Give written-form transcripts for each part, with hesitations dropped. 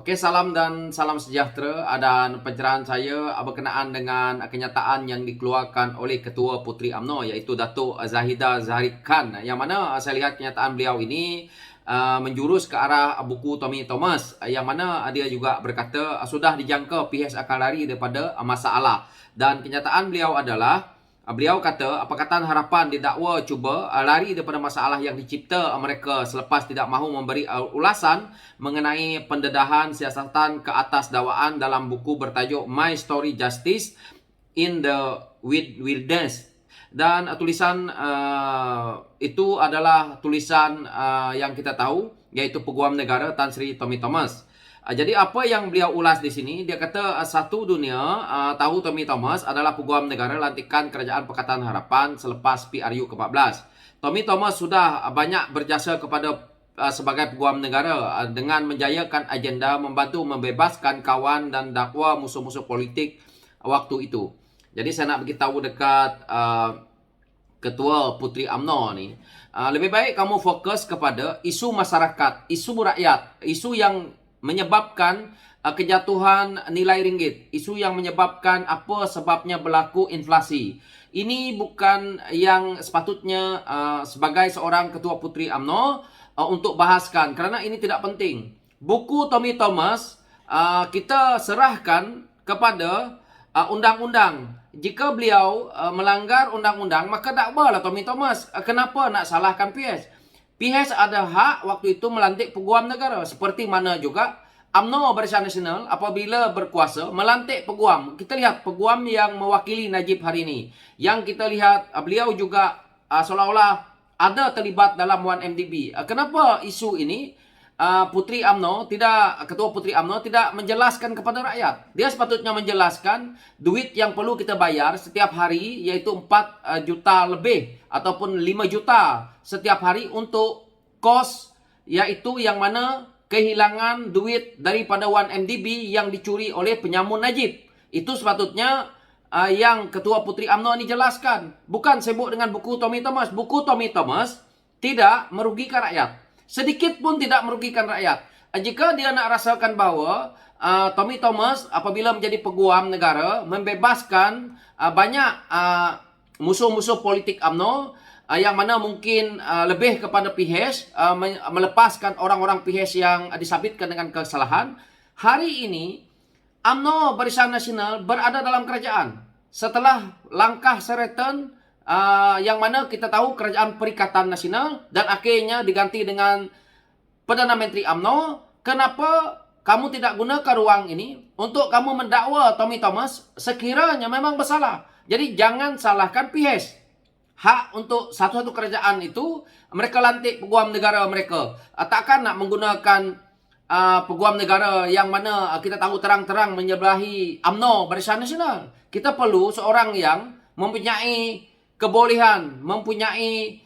Oke, salam dan salam sejahtera. Dan pencerahan saya berkenaan dengan kenyataan yang dikeluarkan oleh Ketua Puteri UMNO iaitu Datuk Zahida Zahid Khan, yang mana saya lihat kenyataan beliau ini menjurus ke arah buku Tommy Thomas, yang mana dia juga berkata sudah dijangka PH akan lari daripada masalah. Dan kenyataan beliau adalah beliau kata Pakatan Harapan didakwa cuba lari daripada masalah yang dicipta mereka selepas tidak mahu memberi ulasan mengenai pendedahan siasatan ke atas dakwaan dalam buku bertajuk My Story Justice in the Wilderness. Dan tulisan itu adalah tulisan yang kita tahu, yaitu Peguam Negara Tan Sri Tommy Thomas. Jadi apa yang beliau ulas di sini, dia kata satu dunia tahu Tommy Thomas adalah Peguam Negara lantikan Kerajaan Pakatan Harapan selepas PRU ke-14. Tommy Thomas sudah banyak berjasa kepada sebagai Peguam Negara dengan menjayakan agenda membantu membebaskan kawan dan dakwa musuh-musuh politik waktu itu. Jadi saya nak beritahu dekat Ketua Puteri UMNO ni, lebih baik kamu fokus kepada isu masyarakat, isu rakyat, isu yang menyebabkan kejatuhan nilai ringgit, isu yang menyebabkan apa sebabnya berlaku inflasi. Ini bukan yang sepatutnya sebagai seorang Ketua Puteri UMNO untuk bahaskan, kerana ini tidak penting. Buku Tommy Thomas kita serahkan kepada undang-undang. Jika beliau melanggar undang-undang, maka dakwalah Tommy Thomas. Kenapa nak salahkan PH? PH ada hak waktu itu melantik Peguam Negara. Seperti mana juga UMNO Barisan Nasional apabila berkuasa melantik Peguam. Kita lihat Peguam yang mewakili Najib hari ini. Yang kita lihat beliau juga seolah-olah ada terlibat dalam 1MDB. Kenapa isu ini Puteri UMNO Ketua Puteri UMNO tidak menjelaskan kepada rakyat? Dia sepatutnya menjelaskan duit yang perlu kita bayar setiap hari, iaitu 4 juta lebih ataupun 5 juta setiap hari untuk kos, iaitu yang mana kehilangan duit daripada 1MDB yang dicuri oleh penyamun Najib. Itu sepatutnya yang Ketua Puteri UMNO ini jelaskan. Bukan sibuk dengan buku Tommy Thomas. Buku Tommy Thomas tidak merugikan rakyat. Sedikit pun tidak merugikan rakyat. Jika dia nak rasakan bahawa Tommy Thomas apabila menjadi Peguam Negara membebaskan banyak musuh-musuh politik UMNO yang mana mungkin lebih kepada PH, melepaskan orang-orang PH yang disabitkan dengan kesalahan. Hari ini UMNO Barisan Nasional berada dalam kerajaan setelah langkah Sheraton yang mana kita tahu Kerajaan Perikatan Nasional dan akhirnya diganti dengan Perdana Menteri UMNO. Kenapa kamu tidak gunakan ruang ini untuk kamu mendakwa Tommy Thomas sekiranya memang bersalah? Jadi jangan salahkan PH. Hak untuk satu-satu kerajaan itu mereka lantik Peguam Negara mereka. Takkan nak menggunakan Peguam Negara yang mana kita tahu terang-terang menyebelahi UMNO Barisan Nasional. Kita perlu seorang yang mempunyai kebolehan, mempunyai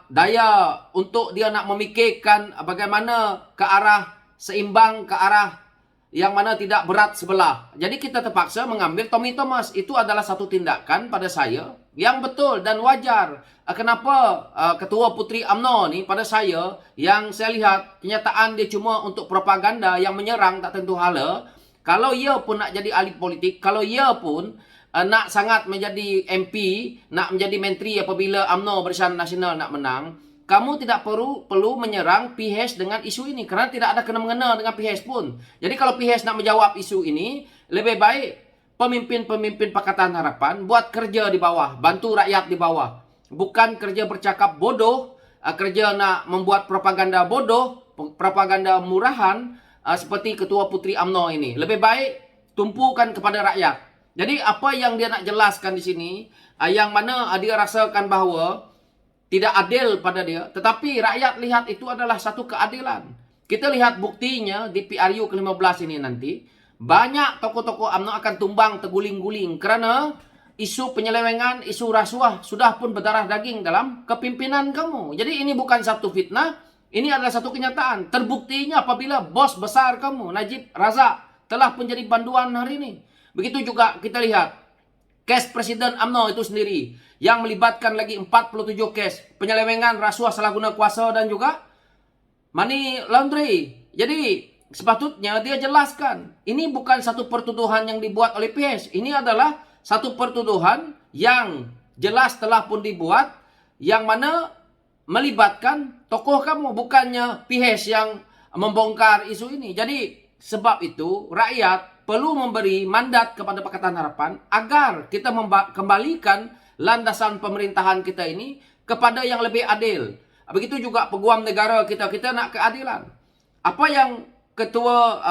daya untuk dia nak memikirkan bagaimana ke arah seimbang, ke arah yang mana tidak berat sebelah. Jadi kita terpaksa mengambil Tommy Thomas. Itu adalah satu tindakan pada saya yang betul dan wajar. Kenapa Ketua Puteri UMNO ni pada saya, yang saya lihat kenyataan dia cuma untuk propaganda yang menyerang tak tentu hala. Kalau ia pun nak jadi ahli politik, kalau ia pun nak sangat menjadi MP, nak menjadi menteri apabila UMNO Barisan Nasional nak menang, kamu tidak perlu menyerang PH dengan isu ini, kerana tidak ada kena-mengena dengan PH pun. Jadi kalau PH nak menjawab isu ini, lebih baik pemimpin-pemimpin Pakatan Harapan buat kerja di bawah, bantu rakyat di bawah. Bukan kerja bercakap bodoh, kerja nak membuat propaganda bodoh, propaganda murahan seperti Ketua Puteri UMNO ini. Lebih baik tumpukan kepada rakyat. Jadi apa yang dia nak jelaskan di sini, yang mana dia rasakan bahawa tidak adil pada dia, tetapi rakyat lihat itu adalah satu keadilan. Kita lihat buktinya di PRU ke-15 ini nanti, banyak tokoh-tokoh UMNO akan tumbang terguling-guling kerana isu penyelewengan, isu rasuah sudah pun berdarah daging dalam kepimpinan kamu. Jadi ini bukan satu fitnah, ini adalah satu kenyataan. Terbuktinya apabila bos besar kamu, Najib Razak, telah menjadi banduan hari ini. Begitu juga kita lihat kes Presiden UMNO itu sendiri yang melibatkan lagi 47 kes penyelewengan, rasuah, salah guna kuasa dan juga money laundry. Jadi sepatutnya dia jelaskan. Ini bukan satu pertuduhan yang dibuat oleh PH. Ini adalah satu pertuduhan yang jelas telah pun dibuat, yang mana melibatkan tokoh kamu, bukannya PH yang membongkar isu ini. Jadi sebab itu rakyat perlu memberi mandat kepada Pakatan Harapan agar kita kembalikan landasan pemerintahan kita ini kepada yang lebih adil. Begitu juga peguam negara kita nak keadilan. Apa yang Ketua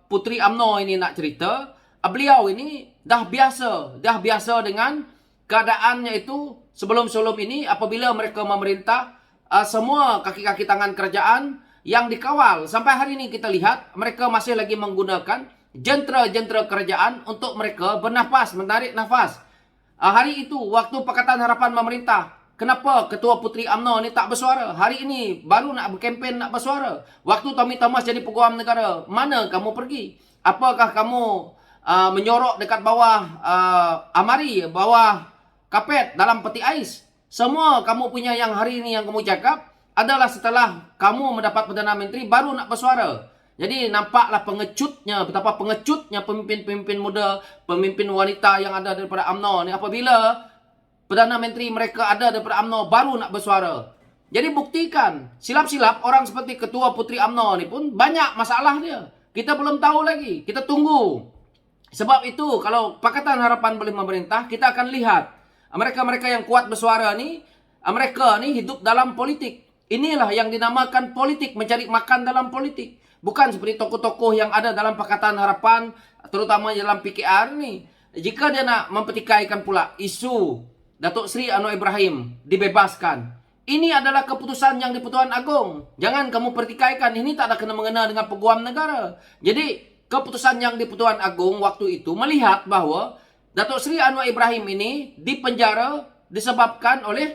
Puteri UMNO ini nak cerita, beliau ini dah biasa dengan keadaannya itu sebelum ini apabila mereka memerintah, semua kaki-kaki tangan kerajaan yang dikawal. Sampai hari ini kita lihat mereka masih lagi menggunakan jentera-jentera kerajaan untuk mereka bernafas, menarik nafas. Hari itu waktu Pakatan Harapan memerintah, kenapa Ketua Puteri UMNO ni tak bersuara? Hari ini baru nak berkempen nak bersuara. Waktu Tommy Thomas jadi peguam negara, mana kamu pergi? Apakah kamu menyorok dekat bawah amari, bawah kapet, dalam peti ais? Semua kamu punya yang hari ini yang kamu cakap adalah setelah kamu mendapat Perdana Menteri baru nak bersuara. Jadi nampaklah betapa pengecutnya pemimpin-pemimpin muda, pemimpin wanita yang ada daripada UMNO ni, apabila Perdana Menteri mereka ada daripada UMNO baru nak bersuara. Jadi buktikan, silap-silap orang seperti Ketua Puteri UMNO ni pun banyak masalah dia. Kita belum tahu lagi, kita tunggu. Sebab itu kalau Pakatan Harapan boleh memerintah, kita akan lihat mereka-mereka yang kuat bersuara ni, mereka ni hidup dalam politik. Inilah yang dinamakan politik, mencari makan dalam politik. Bukan seperti tokoh-tokoh yang ada dalam Pakatan Harapan, terutama dalam PKR ni. Jika dia nak mempertikaikan pula isu Datuk Seri Anwar Ibrahim dibebaskan, ini adalah keputusan yang di-Pertuan Agong. Jangan kamu pertikaikan, ini tak ada kena-mengena dengan peguam negara. Jadi keputusan yang di-Pertuan Agong waktu itu melihat bahawa Datuk Seri Anwar Ibrahim ini dipenjara disebabkan oleh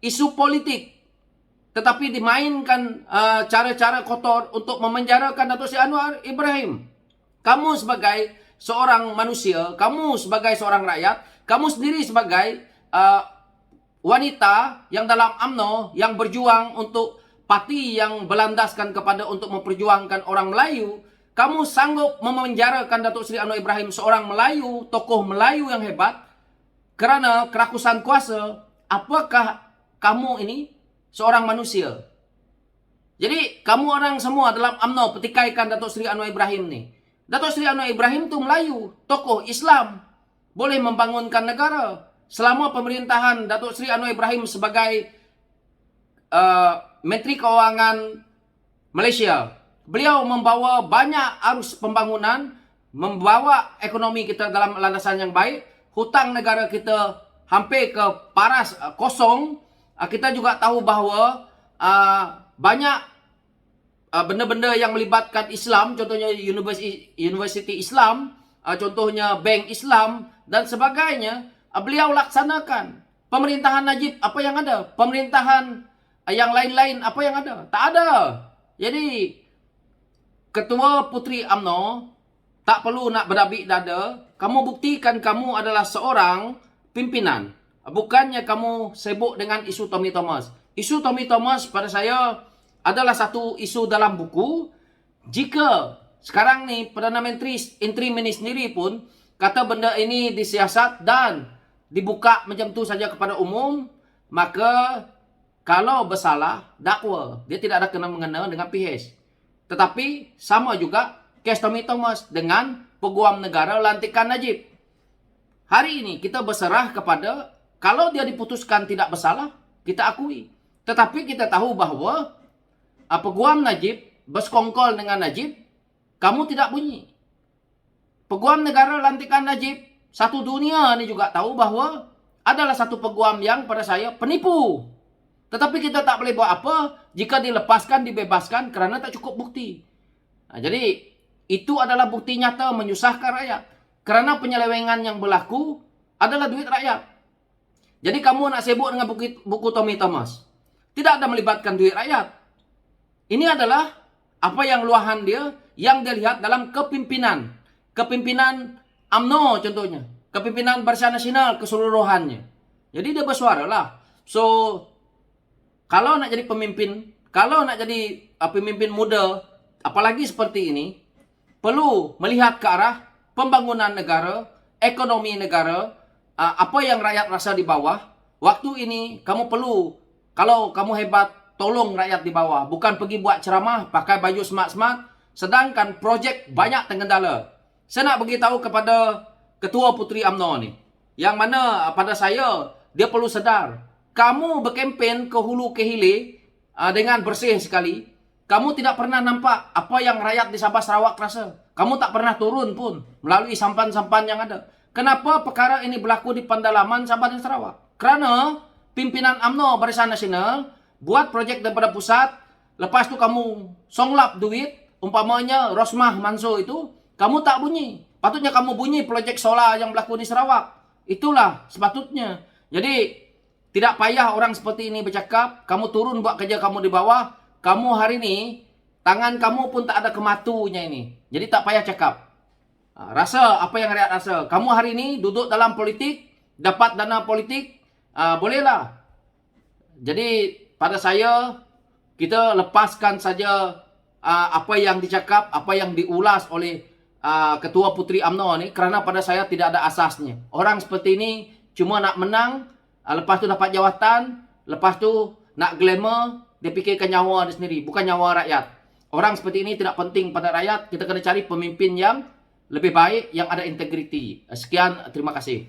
isu politik. Tetapi dimainkan cara-cara kotor untuk memenjarakan Datuk Seri Anwar Ibrahim. Kamu sebagai seorang manusia, kamu sebagai seorang rakyat, kamu sendiri sebagai wanita yang dalam UMNO yang berjuang untuk parti yang berlandaskan kepada untuk memperjuangkan orang Melayu, kamu sanggup memenjarakan Datuk Seri Anwar Ibrahim, seorang Melayu, tokoh Melayu yang hebat, kerana kerakusan kuasa. Apakah kamu ini seorang manusia? Jadi kamu orang semua dalam UMNO pertikaikan Datuk Seri Anwar Ibrahim ni. Datuk Seri Anwar Ibrahim tu Melayu, tokoh Islam, boleh membangunkan negara. Selama pemerintahan Datuk Seri Anwar Ibrahim sebagai Menteri Keuangan Malaysia, beliau membawa banyak arus pembangunan, membawa ekonomi kita dalam landasan yang baik. Hutang negara kita hampir ke paras kosong. Kita juga tahu bahawa banyak benda-benda yang melibatkan Islam, contohnya universiti Islam, contohnya bank Islam dan sebagainya, beliau laksanakan. Pemerintahan Najib apa yang ada? Pemerintahan yang lain-lain apa yang ada? Tak ada. Jadi Ketua Puteri UMNO tak perlu nak berdabik dada. Kamu buktikan kamu adalah seorang pimpinan. Bukannya kamu sibuk dengan isu Tommy Thomas. Isu Tommy Thomas pada saya adalah satu isu dalam buku. Jika sekarang ni Perdana Menteri interim ini sendiri pun kata benda ini disiasat dan dibuka macam tu saja kepada umum, maka kalau bersalah, dakwa. Dia tidak ada kena-mengena dengan PH. Tetapi sama juga kes Tommy Thomas dengan peguam negara lantikan Najib. Hari ini kita berserah kepada, kalau dia diputuskan tidak bersalah, kita akui. Tetapi kita tahu bahawa peguam Najib bersekongkol dengan Najib, kamu tidak bunyi. Peguam negara lantikan Najib, satu dunia ni juga tahu bahawa adalah satu peguam yang pada saya penipu. Tetapi kita tak boleh buat apa jika dilepaskan, dibebaskan kerana tak cukup bukti. Jadi itu adalah bukti nyata menyusahkan rakyat. Kerana penyelewengan yang berlaku adalah duit rakyat. Jadi kamu nak sibuk dengan buku Tommy Thomas, tidak ada melibatkan duit rakyat. Ini adalah apa yang luahan dia yang dia lihat dalam kepimpinan. Kepimpinan UMNO contohnya. Kepimpinan Barisan Nasional keseluruhannya. Jadi dia bersuara lah. So, kalau nak jadi pemimpin, kalau nak jadi pemimpin muda, apalagi seperti ini, perlu melihat ke arah pembangunan negara, ekonomi negara, apa yang rakyat rasa di bawah. Waktu ini kamu perlu, kalau kamu hebat, tolong rakyat di bawah. Bukan pergi buat ceramah, pakai baju smart-smart, sedangkan projek banyak terkendala. Saya nak beritahu kepada Ketua Puteri UMNO ni, yang mana pada saya, dia perlu sedar. Kamu berkempen ke hulu ke hilir dengan bersih sekali. Kamu tidak pernah nampak apa yang rakyat di Sabah Sarawak rasa. Kamu tak pernah turun pun melalui sampan-sampan yang ada. Kenapa perkara ini berlaku di pendalaman Sabah dan Sarawak? Kerana pimpinan UMNO Barisan Nasional buat projek daripada pusat, lepas tu kamu songlap duit, umpamanya Rosmah Mansur itu, kamu tak bunyi. Patutnya kamu bunyi projek solar yang berlaku di Sarawak. Itulah sepatutnya. Jadi, tidak payah orang seperti ini bercakap, kamu turun buat kerja kamu di bawah, kamu hari ini, tangan kamu pun tak ada kematunya ini. Jadi tak payah cakap. Rasa apa yang rakyat rasa. Kamu hari ini duduk dalam politik, dapat dana politik, bolehlah. Jadi pada saya, kita lepaskan saja apa yang dicakap, apa yang diulas oleh Ketua Puteri UMNO ni, kerana pada saya tidak ada asasnya. Orang seperti ini cuma nak menang, lepas tu dapat jawatan, lepas tu nak glamour, dia fikirkan nyawa dia sendiri, bukan nyawa rakyat. Orang seperti ini tidak penting pada rakyat. Kita kena cari pemimpin yang lebih baik, yang ada integriti. Sekian, terima kasih.